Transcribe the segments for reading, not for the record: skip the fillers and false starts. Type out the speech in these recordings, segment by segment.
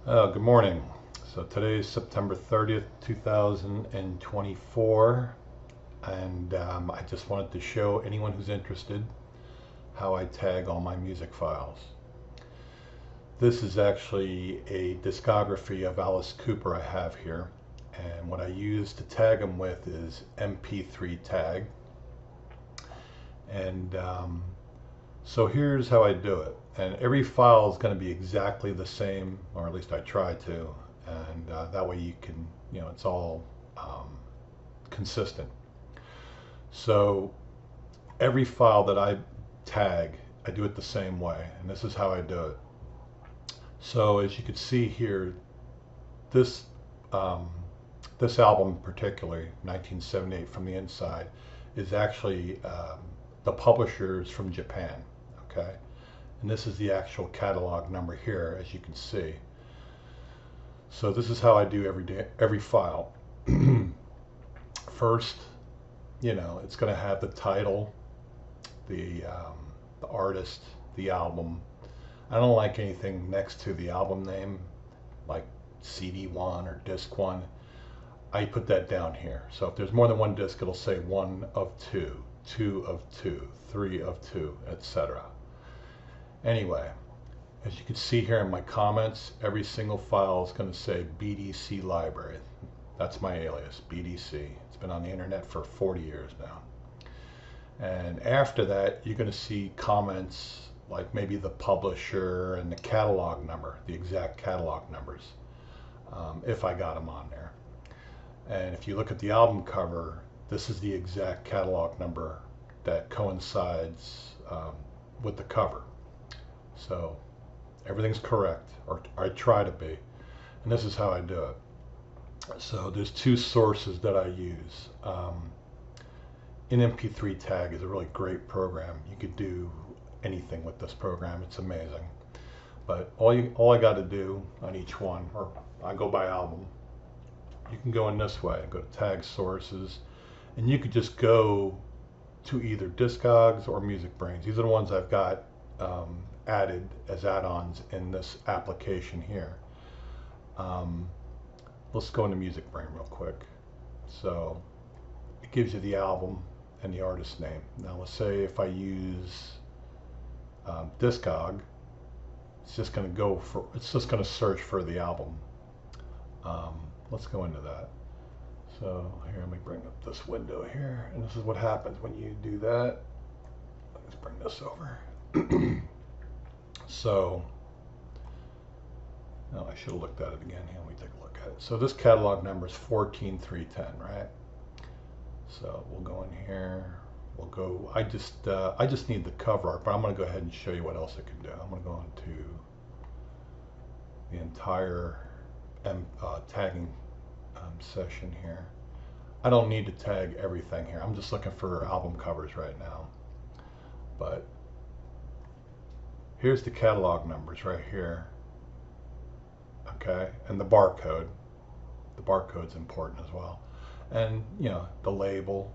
Good morning. So today is September 30th, 2024, and I just wanted to show anyone who's interested how I tag all my music files. This is actually a discography of Alice Cooper I have here, and what I use to tag them with is MP3 Tag. And so here's how I do it. And every file is going to be exactly the same, or at least I try to. And that way you can, it's all consistent. So every file that I tag, I do it the same way. And this is how I do it. So as you can see here, this this album particularly, 1978 from the inside, is actually the publishers from Japan. Okay, and this is the actual catalog number here, as you can see. So this is how I do every file. First, it's going to have the title, the artist, the album. I don't like anything next to the album name, like CD1 or disc 1. I put that down here. So if there's more than one disc, it'll say 1 of 2, 2 of 2, 3 of 2, etc. Anyway, as you can see here in my comments, every single file is going to say BDC library. That's my alias, BDC. It's been on the internet for 40 years now. And after that, you're going to see comments like maybe the publisher and the catalog number, the exact catalog numbers, if I got them on there. And if you look at the album cover, this is the exact catalog number that coincides with the cover. So everything's correct, or I try to be. And this is how I do it. So there's two sources that I use. MP3 Tag is a really great program. You could do anything with this program. It's amazing. But all I got to do on each one, or I go by album, you can go in this way. Go to Tag Sources, and you could just go to either Discogs or Music Brains. These are the ones I've got added as add-ons in this application here. Let's go into Music Brain real quick. So it gives you the album and the artist name. Now let's say if I use Discog, it's just going to search for the album. Let's go into that. So here, let me bring up this window here, and this is what happens when you do that. Let's bring this over. So, no, I should have looked at it again. Here, let me take a look at it. So this catalog number is 14310, right? So we'll go in here. We'll go. I just need the cover art, but I'm going to go ahead and show you what else I can do. I'm going to go into the entire tagging session here. I don't need to tag everything here. I'm just looking for album covers right now. But here's the catalog numbers right here. Okay, and the barcode. The barcode's important as well. And the label.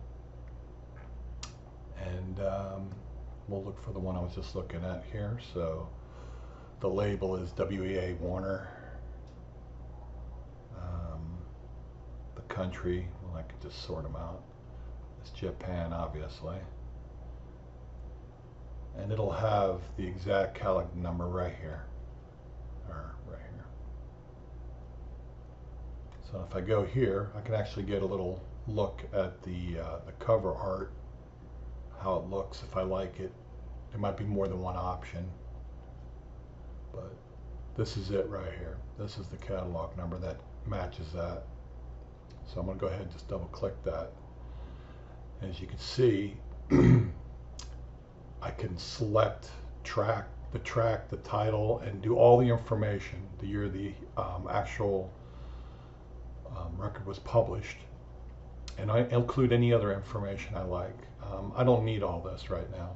And we'll look for the one I was just looking at here. So the label is WEA Warner. The country, well, I could just sort them out. It's Japan, obviously. And it'll have the exact catalog number right here. Or right here. So if I go here, I can actually get a little look at the cover art, how it looks, if I like it. There might be more than one option, but this is it right here. This is the catalog number that matches that. So I'm going to go ahead and just double click that. As you can see, I can select the track, the title, and do all the information, the year the actual record was published. And I include any other information I like. I don't need all this right now.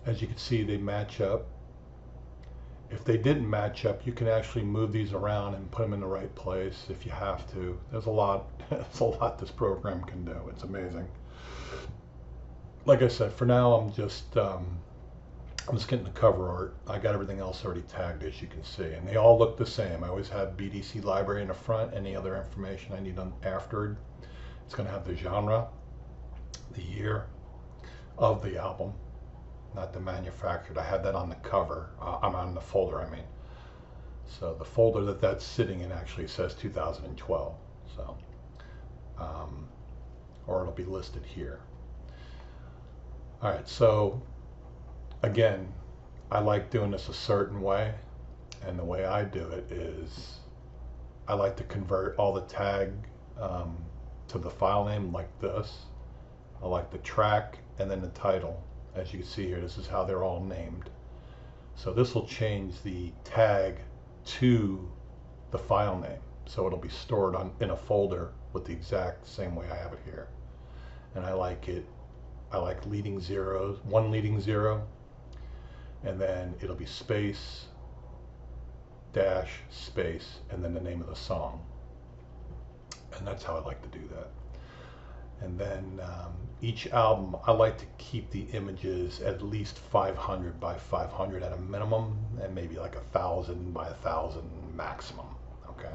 As you can see, they match up. If they didn't match up, you can actually move these around and put them in the right place if you have to. There's a lot, there's a lot this program can do. It's amazing. Like I said, for now I'm just I'm just getting the cover art. I got everything else already tagged, as you can see, and they all look the same. I always have BDC library in the front. Any other information I need on afterward. It's going to have the genre, the year of the album, not the manufactured. I had that on the cover. I'm on the folder, I mean. So the folder that's sitting in actually says 2012. So, or it'll be listed here. All right, so again, I like doing this a certain way, and the way I do it is I like to convert all the tag to the file name like this. I like the track and then the title. As you can see here, this is how they're all named. So this will change the tag to the file name. So it'll be stored in a folder with the exact same way I have it here. And I like leading zeros, one leading zero, and then it'll be space, dash, space, and then the name of the song. And that's how I like to do that. And then each album, I like to keep the images at least 500 by 500 at a minimum, and maybe like 1,000 by 1,000 maximum. Okay.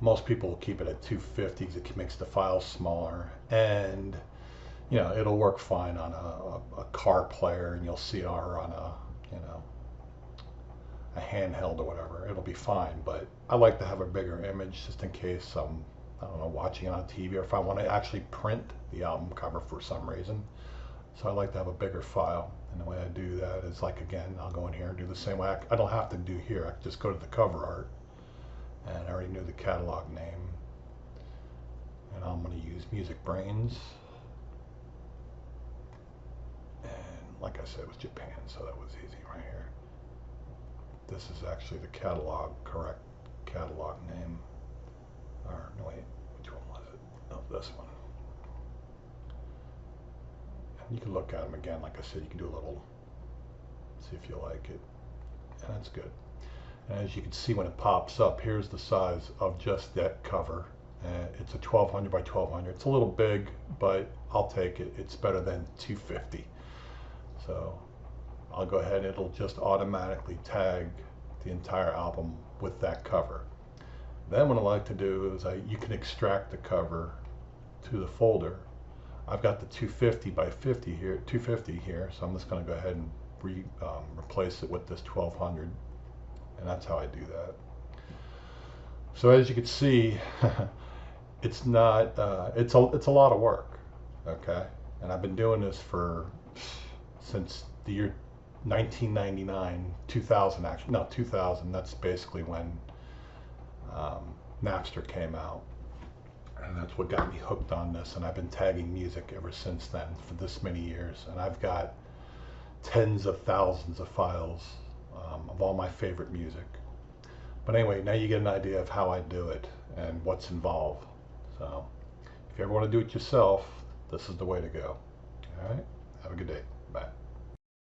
Most people will keep it at 250 because it makes the file smaller, and you know it'll work fine on a car player, and you'll see or on a handheld or whatever. It'll be fine, but I like to have a bigger image just in case I don't know, watching it on TV, or if I want to actually print the album cover for some reason. So I like to have a bigger file, and the way I do that is, like, again, I'll go in here and do the same way. I don't have to do here. I can just go to the cover art, and I already knew the catalog name, and I'm going to use Music Brains, and like I said, it was Japan, so that was easy right here. This is actually the catalog, correct catalog name. Or no, wait, which one was it? Oh, this one. And you can look at them again. Like I said, you can do a little, see if you like it, and that's good. And as you can see when it pops up, here's the size of just that cover. It's a 1200 by 1200. It's a little big, but I'll take it. It's better than 250. So I'll go ahead and it'll just automatically tag the entire album with that cover. Then what I like to do is you can extract the cover to the folder. I've got the 250 by 50 here, 250 here, so I'm just going to go ahead and replace it with this 1200, and that's how I do that. So as you can see, it's not it's a lot of work, okay? And I've been doing this since the year 1999, 2000 actually, no 2000. That's basically when Napster came out, and that's what got me hooked on this, and I've been tagging music ever since then for this many years, and I've got tens of thousands of files of all my favorite music. But anyway, now you get an idea of how I do it and what's involved. So if you ever want to do it yourself, this is the way to go. All right, have a good day. Bye.